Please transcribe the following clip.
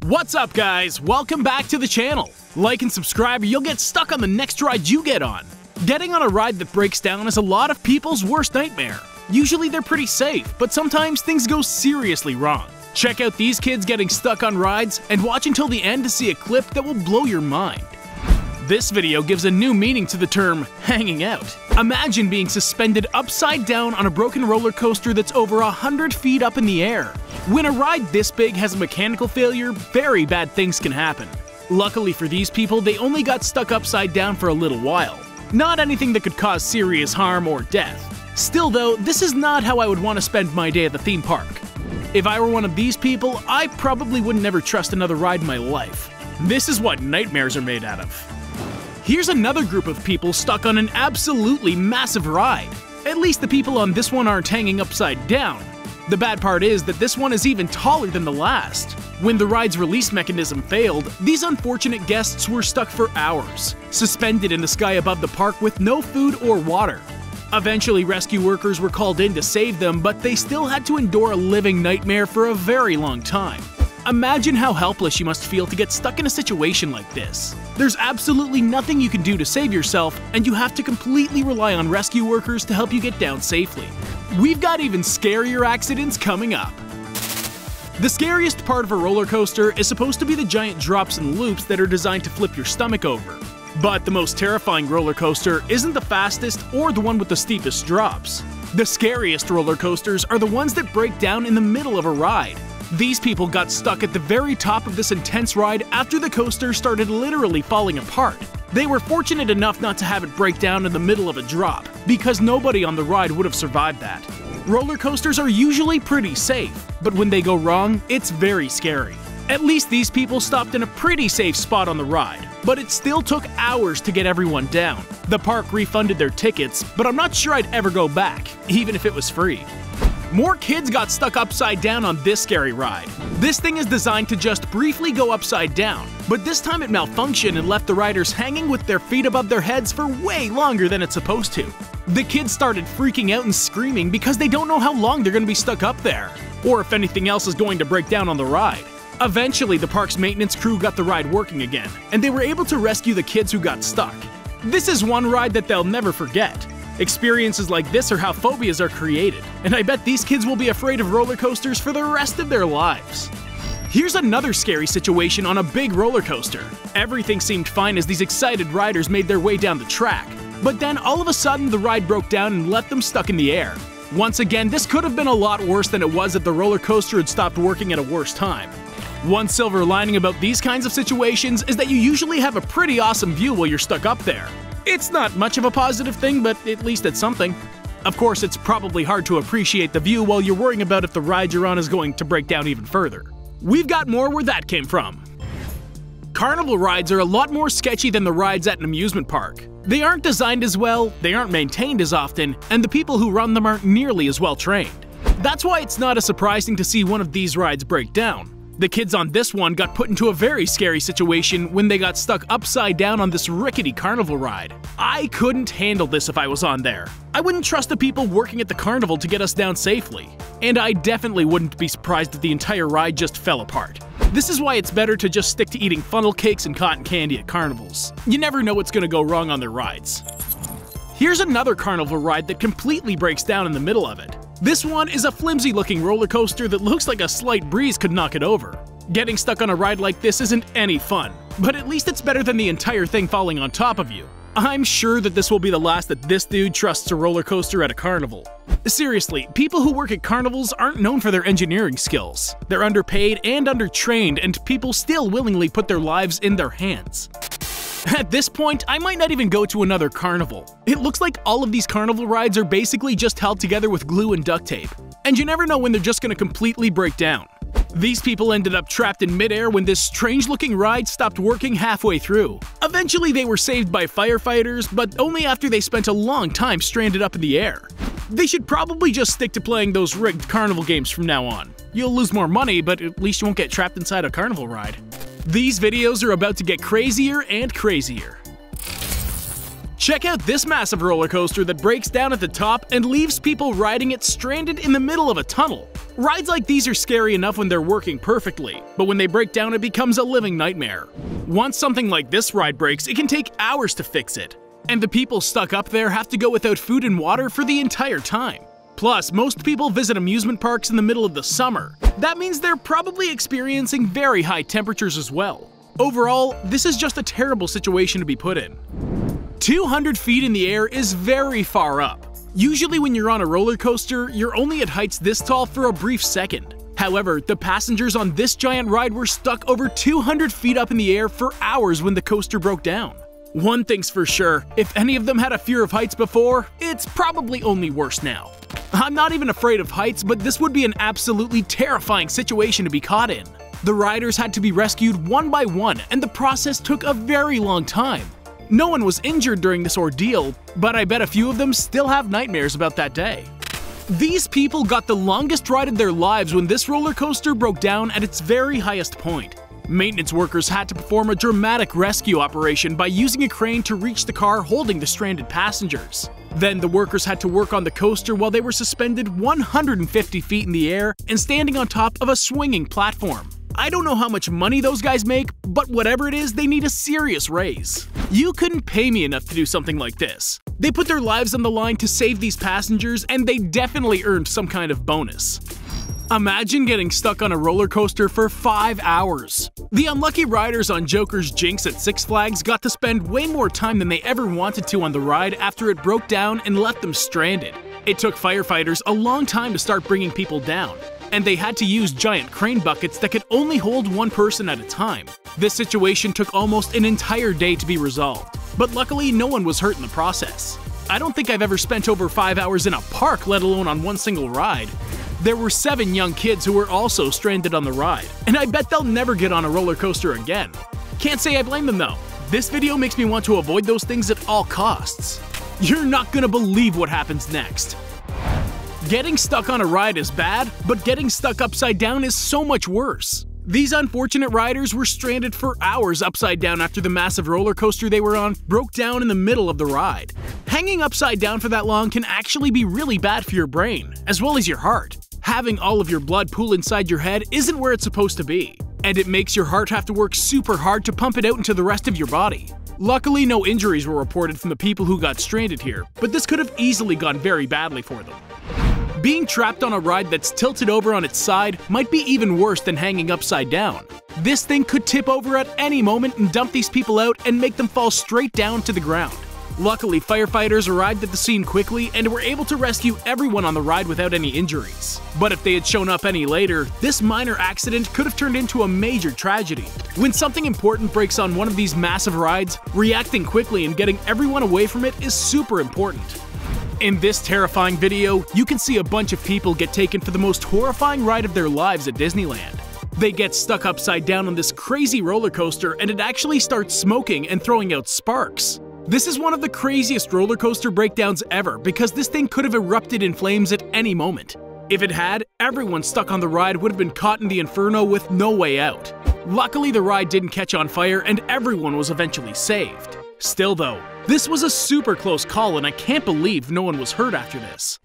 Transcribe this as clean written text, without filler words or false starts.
What's up, guys? Welcome back to the channel. Like and subscribe or you'll get stuck on the next ride you get on. Getting on a ride that breaks down is a lot of people's worst nightmare. Usually they're pretty safe, but sometimes things go seriously wrong. Check out these kids getting stuck on rides and watch until the end to see a clip that will blow your mind. This video gives a new meaning to the term hanging out. Imagine being suspended upside down on a broken roller coaster that's over 100 feet up in the air. When a ride this big has a mechanical failure, very bad things can happen. Luckily for these people, they only got stuck upside down for a little while. Not anything that could cause serious harm or death. Still though, this is not how I would want to spend my day at the theme park. If I were one of these people, I probably would never trust another ride in my life. This is what nightmares are made out of. Here's another group of people stuck on an absolutely massive ride. At least the people on this one aren't hanging upside down. The bad part is that this one is even taller than the last. When the ride's release mechanism failed, these unfortunate guests were stuck for hours, suspended in the sky above the park with no food or water. Eventually, rescue workers were called in to save them, but they still had to endure a living nightmare for a very long time. Imagine how helpless you must feel to get stuck in a situation like this. There's absolutely nothing you can do to save yourself, and you have to completely rely on rescue workers to help you get down safely. We've got even scarier accidents coming up. The scariest part of a roller coaster is supposed to be the giant drops and loops that are designed to flip your stomach over. But the most terrifying roller coaster isn't the fastest or the one with the steepest drops. The scariest roller coasters are the ones that break down in the middle of a ride. These people got stuck at the very top of this intense ride after the coaster started literally falling apart. They were fortunate enough not to have it break down in the middle of a drop, because nobody on the ride would have survived that. Roller coasters are usually pretty safe, but when they go wrong, it's very scary. At least these people stopped in a pretty safe spot on the ride, but it still took hours to get everyone down. The park refunded their tickets, but I'm not sure I'd ever go back, even if it was free. More kids got stuck upside down on this scary ride. This thing is designed to just briefly go upside down, but this time it malfunctioned and left the riders hanging with their feet above their heads for way longer than it's supposed to. The kids started freaking out and screaming because they don't know how long they're going to be stuck up there, or if anything else is going to break down on the ride. Eventually, the park's maintenance crew got the ride working again, and they were able to rescue the kids who got stuck. This is one ride that they'll never forget. Experiences like this are how phobias are created, and I bet these kids will be afraid of roller coasters for the rest of their lives. Here's another scary situation on a big roller coaster. Everything seemed fine as these excited riders made their way down the track, but then all of a sudden the ride broke down and left them stuck in the air. Once again, this could have been a lot worse than it was if the roller coaster had stopped working at a worse time. One silver lining about these kinds of situations is that you usually have a pretty awesome view while you're stuck up there. It's not much of a positive thing, but at least it's something. Of course, it's probably hard to appreciate the view while you're worrying about if the ride you're on is going to break down even further. We've got more where that came from. Carnival rides are a lot more sketchy than the rides at an amusement park. They aren't designed as well, they aren't maintained as often, and the people who run them aren't nearly as well trained. That's why it's not as surprising to see one of these rides break down. The kids on this one got put into a very scary situation when they got stuck upside down on this rickety carnival ride. I couldn't handle this if I was on there. I wouldn't trust the people working at the carnival to get us down safely. And I definitely wouldn't be surprised if the entire ride just fell apart. This is why it's better to just stick to eating funnel cakes and cotton candy at carnivals. You never know what's going to go wrong on their rides. Here's another carnival ride that completely breaks down in the middle of it. This one is a flimsy-looking roller coaster that looks like a slight breeze could knock it over. Getting stuck on a ride like this isn't any fun, but at least it's better than the entire thing falling on top of you. I'm sure that this will be the last that this dude trusts a roller coaster at a carnival. Seriously, people who work at carnivals aren't known for their engineering skills. They're underpaid and undertrained, and people still willingly put their lives in their hands. At this point, I might not even go to another carnival. It looks like all of these carnival rides are basically just held together with glue and duct tape, and you never know when they're just gonna completely break down. These people ended up trapped in midair when this strange-looking ride stopped working halfway through. Eventually, they were saved by firefighters, but only after they spent a long time stranded up in the air. They should probably just stick to playing those rigged carnival games from now on. You'll lose more money, but at least you won't get trapped inside a carnival ride. These videos are about to get crazier and crazier. Check out this massive roller coaster that breaks down at the top and leaves people riding it stranded in the middle of a tunnel. Rides like these are scary enough when they're working perfectly, but when they break down it becomes a living nightmare. Once something like this ride breaks, it can take hours to fix it. And the people stuck up there have to go without food and water for the entire time. Plus, most people visit amusement parks in the middle of the summer. That means they're probably experiencing very high temperatures as well. Overall, this is just a terrible situation to be put in. 200 feet in the air is very far up. Usually when you're on a roller coaster, you're only at heights this tall for a brief second. However, the passengers on this giant ride were stuck over 200 feet up in the air for hours when the coaster broke down. One thing's for sure, if any of them had a fear of heights before, it's probably only worse now. I'm not even afraid of heights, but this would be an absolutely terrifying situation to be caught in. The riders had to be rescued one by one, and the process took a very long time. No one was injured during this ordeal, but I bet a few of them still have nightmares about that day. These people got the longest ride of their lives when this roller coaster broke down at its very highest point. Maintenance workers had to perform a dramatic rescue operation by using a crane to reach the car holding the stranded passengers. Then the workers had to work on the coaster while they were suspended 150 feet in the air and standing on top of a swinging platform. I don't know how much money those guys make, but whatever it is, they need a serious raise. You couldn't pay me enough to do something like this. They put their lives on the line to save these passengers, and they definitely earned some kind of bonus. Imagine getting stuck on a roller coaster for 5 hours. The unlucky riders on Joker's Jinx at Six Flags got to spend way more time than they ever wanted to on the ride after it broke down and left them stranded. It took firefighters a long time to start bringing people down, and they had to use giant crane buckets that could only hold one person at a time. This situation took almost an entire day to be resolved, but luckily no one was hurt in the process. I don't think I've ever spent over 5 hours in a park, let alone on one single ride. There were 7 young kids who were also stranded on the ride, and I bet they'll never get on a roller coaster again. Can't say I blame them though. This video makes me want to avoid those things at all costs. You're not gonna believe what happens next. Getting stuck on a ride is bad, but getting stuck upside down is so much worse. These unfortunate riders were stranded for hours upside down after the massive roller coaster they were on broke down in the middle of the ride. Hanging upside down for that long can actually be really bad for your brain, as well as your heart. Having all of your blood pool inside your head isn't where it's supposed to be, and it makes your heart have to work super hard to pump it out into the rest of your body. Luckily, no injuries were reported from the people who got stranded here, but this could have easily gone very badly for them. Being trapped on a ride that's tilted over on its side might be even worse than hanging upside down. This thing could tip over at any moment and dump these people out and make them fall straight down to the ground. Luckily, firefighters arrived at the scene quickly and were able to rescue everyone on the ride without any injuries. But if they had shown up any later, this minor accident could have turned into a major tragedy. When something important breaks on one of these massive rides, reacting quickly and getting everyone away from it is super important. In this terrifying video, you can see a bunch of people get taken for the most horrifying ride of their lives at Disneyland. They get stuck upside down on this crazy roller coaster and it actually starts smoking and throwing out sparks. This is one of the craziest roller coaster breakdowns ever because this thing could have erupted in flames at any moment. If it had, everyone stuck on the ride would have been caught in the inferno with no way out. Luckily, the ride didn't catch on fire and everyone was eventually saved. Still though, this was a super close call and I can't believe no one was hurt after this.